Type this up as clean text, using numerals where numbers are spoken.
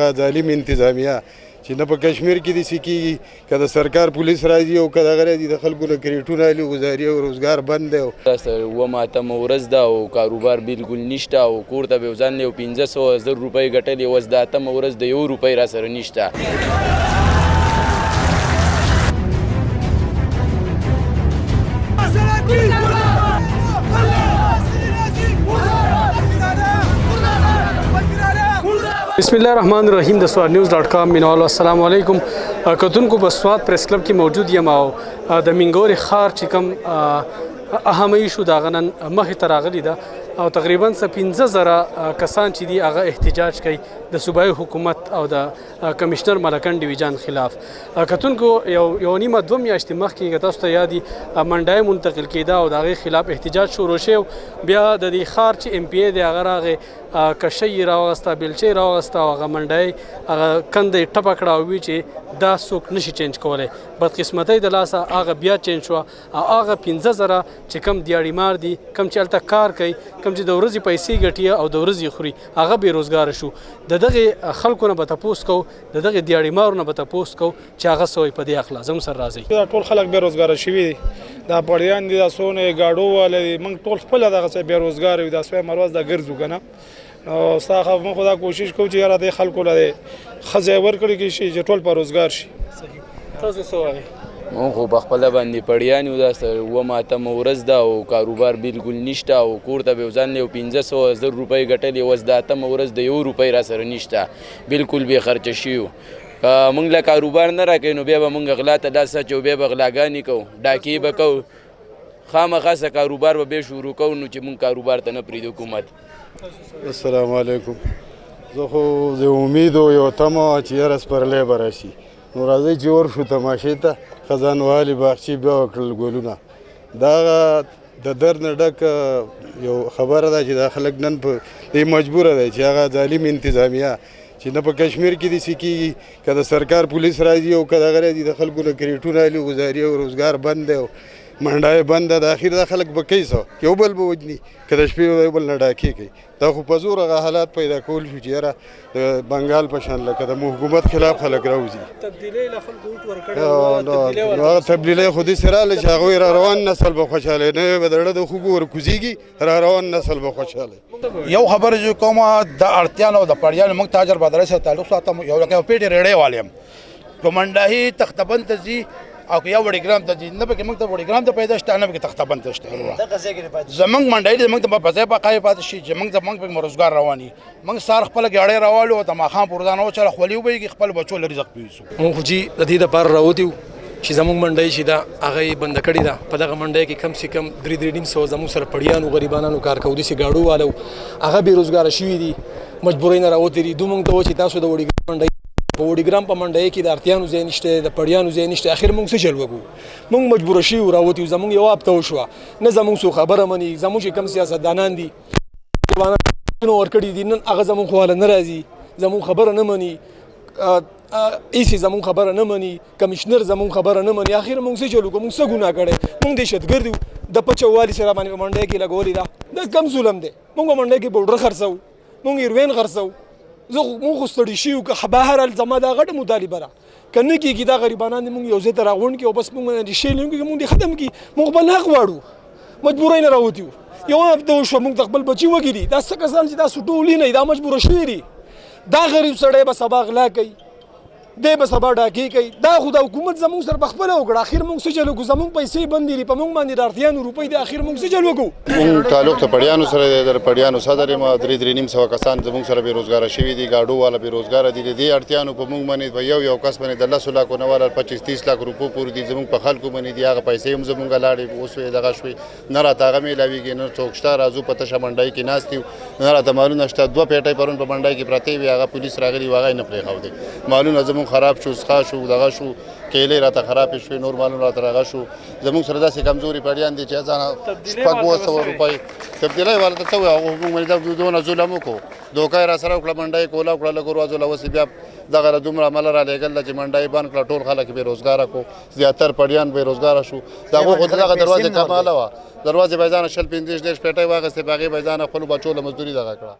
ظالم انتظامیه چې نه په کشمیر کې داسې کېږي که د سرکار پولیس راځي او که دغه راځي د خلکو نه کریټونه اعلی وزاري او روزگار بند دی. اوومه اتمه ورځ ده او کاروبار بالکل نشته او کور ته به یو ځان یو 500 روپۍ ګټلې، اوس د اتمه ورځ د 1 روپۍ را سره نشته. بسم الله الرحمن الرحیم. د سوات نیوز ډاٹ کام مینوالو السلام علیکم. کتونکو په سوات پریس کلب کې موجود یم او د منګورې ښار چې کوم اهم ایشو د هغه نن مخې ته راغلی ده او تقریبا 15,000 کسان چې دي هغه احتجاج کوي د صوبایي حکومت او د کمشنر ملکن ډیویژن خلاف. کتونکو یو نیمه 2 میاشتې مخکې تاسو ته یادي منډای منتقل کېده او د هغې خلاف احتجاج شروع شو. بیا د دې ښار چې ام پی ای دی هغه راغی کشۍ یې راوغسته، بیلچۍ یې راوغسته او هغه منډی هغه کنده یې ټپه کړه او وی چې دا څوک نشي چینج کولی. بدقسمتۍ د لاسه هغه بیا چینج شوه او هغه 15,000 چې کم دیاړیمار دي، کم چې هلته کار کوي، کم چې د ورځې پیسې ګټي او د ورځې خوري، هغه بېروزګاره شو. د دغې خلکو نه به تپوس کوو، د دغې دیاړیمارو نه به تپوس کوو چې هغه څه وایي په دې هکله. زموږ سره راځئ. دا ټول خلک بېروزګاره شوي دي، دا پړیان دي، دا څونه ګاډو والا دي، موږ ټول خپله دغسې بېروزګاره یو، دا سوی مروز دا ګرځو که نه. نو ستا موږ خو دا کوشش کوو چې یاره دې خلکو له ښه ځای ورکړي کې شي چې ټول په روزګار شي. تاسو څه وایئ؟ مونږ خو په خپله باندې پړیان یو، دا اوومه اتمه ورځ ده او کاروبار بالکل نشته او کور ته به یو ځان یو 500 روپۍ ګټلې، اوس د اتمه ورځ د 1 روپۍ را سره نشته، بالکل بې خرچه شوي. موږ له کاروبار نه راکوي نو بیا به موږ غلا ته لاس اچوو، بیا به غلاګانې کوو، ډاکې به کوو، خامخا څه کاروبار به بیا شروع کوو نو چې موږ کاروبار ته نه پرېږدو حکومت. السلام علیکم. زه خو زه امید و یو تمه چې یاره سپرلی به راشي، نو راځئ چې ورشو تماشې ته. خزانوالې باغچې بیا وکړل ګلونه. دا د درد نه ډک یو خبره ده چې دا خلک نن په دې مجبوره دی چې هغه ظالم انتظامیه چې نه په کشمیر کې داسې کېږي که د سرکار پولیس راځي او که دغه راځي د خلکو نه کریټونه اعلی وزاري او روزګار بند دی او منډای بند ده. د اخر دا خلک به کوي څه، یو بل به وجني، که د شپې یو بل نه ډاکې کوي. دا خو په زور هغه حالات پیدا کول شو چې یاره د بنګال په شان لکه د حکومت خلاف خلک راوځي. تبدیلۍ له خلکو اوټ ورکړی، هغه تبدیلۍ خو داسې راغله چې هغوی را روان نسل به خوشحاله، نه به د زړه د خوږو ورکوزېږي، را روان نسل به خوشحاله. یو خبره چې کومه د اړتیانو د پړیانو موږ تاجر بادرۍ سره تعلق ساتم، یو لکه پیټې ریړۍ والی یم، که منډاهي تختبند ته ځي او که یا وړیګرام ته ځي، نه پکې موږ ته وړیګرام ته پیدا شته، نه پکې تختبند ته شته. زموږ منډاهي زموږ ته په ځای بقایې پاتې شي چې موږ پکې روزګار روان وي. موږ سهار خپله ګاډۍ راوالو او د ماښام پر ورځانه وچله خولي وبهېږي، خپل بچو له رزق پوهېږو. مونږ خو چې د دې دپاره راوتي وو چې زموږ منډۍ چې ده هغه یې بنده کړې ده. په دغه منډۍ کې کم سے کم 3-3.5 زموږ سره پړیانو غریبانانو کار کوو، داسې ګاډو والو هغه بېروزګاره شوي دي، مجبورۍ نه راوتي دي. دوی مونږ ته وایي چې تاسو د وړیګرام منډۍ په وړیګرام په منډۍ کې د ارتیانو ځای نشته، د پړیانو ځای نشته. اخر موږ څه چل وکړو؟ موږ مجبوره شوي وو راوتي وو. زموږ یوه هفته وشوه، نه زموږ څوک خبره مني. زموږ چې کوم سیاستدانان دي ورکړي دي، نن هغه زموږ خواله نه راځي، زموږ خبره نه مني، ایسي زموږ خبره نه مني، کمشنر زموږ خبره نه مني. اخر موږ څه چل وکړو؟ موږ څه ګناه کړی؟ موږ دهشتګرد یو، د پچوالي سره باندې په منډۍ کې لګولې ده. دا کم ظلم دی. موږ په منډۍ کې پوډر خرڅوو، موږ هیروین خرڅوو. موږ خو ستړي شوي یو. که بهرحال زما دا غټه مطالبه ده، که نه کېږي دا غریبانان دي موږ یو ځای ته راغونډ کړي او بس موږ باندې شی لرونکي موږ دې ختم کړي. موږ خپل حق غواړو، مجبورۍ نه راوتي وو. یوه هفته وشوه، موږ ته خپل بچي وږي دي. دا څه کسان چې دا ټولې نه دي، دا مجبوره شوي دي. دا غریب سړی به سبا غلا کوي، دی به سبا ډاکې کوي. دا خو د حکومت زموږ سره په خپله وکړه. اخر موږ څه چل وکړو؟ زموږ پیسې بندې دي، په موږ باندې د اړتیانو روپۍ دي. اخر موږ څه چل وکړو؟ موږ تعلق ته پړیانو سره دی، د پړیانو صدر یم. 3-3.5 کسان زموږ سره بېروزګاره شوي دي، ګاډو والا بېروزګاره دي. د دې اړتیانو په موږ باندې په یو کس باندې د 10 لکو نه والا 25-30 لک روپو پورې دي زموږ په خلکو باندې دي. هغه پیسې هم زموږ لاړې، اوس یې دغه شوې، نه راته هغه میلاویږي، نه څوک شته. راځو په تشه منډۍ کې ناست یو، نه راته مالونه شته. 2 پیټۍ پرون په منډۍ کې پرتې وي، هغه پولیس راغلي وو، هغه یې نه پرېښودې. مالونه زموږ خراب شو، څښا شو، دغه شو، کیلې راته خرابې شوې، نور مالونه راته راغه شو. زموږ سره داسې کمزوري پړیان دي چې ځانه 600 روپۍ تبدیلۍ والا ته څه وایي. هغه موږ باندې دونه ظلم وکړو، دوکه یې را سره وکړه، منډۍ کوله وکړه، لږ ور وځوله. اوس بیا دغه له دومره عمله را لېږل ده چې منډۍ بند کړه، ټول خلک بېروزګاره کړو، زیاتر پړیان بېروزګاره شو. د هغو خو دغه دروازې کماله وه، دروازې به یې ځانه 20-25 پیټۍ واخېستې، په هغې به یې ځانه خپلو بچو له مزدوري دغه کړه.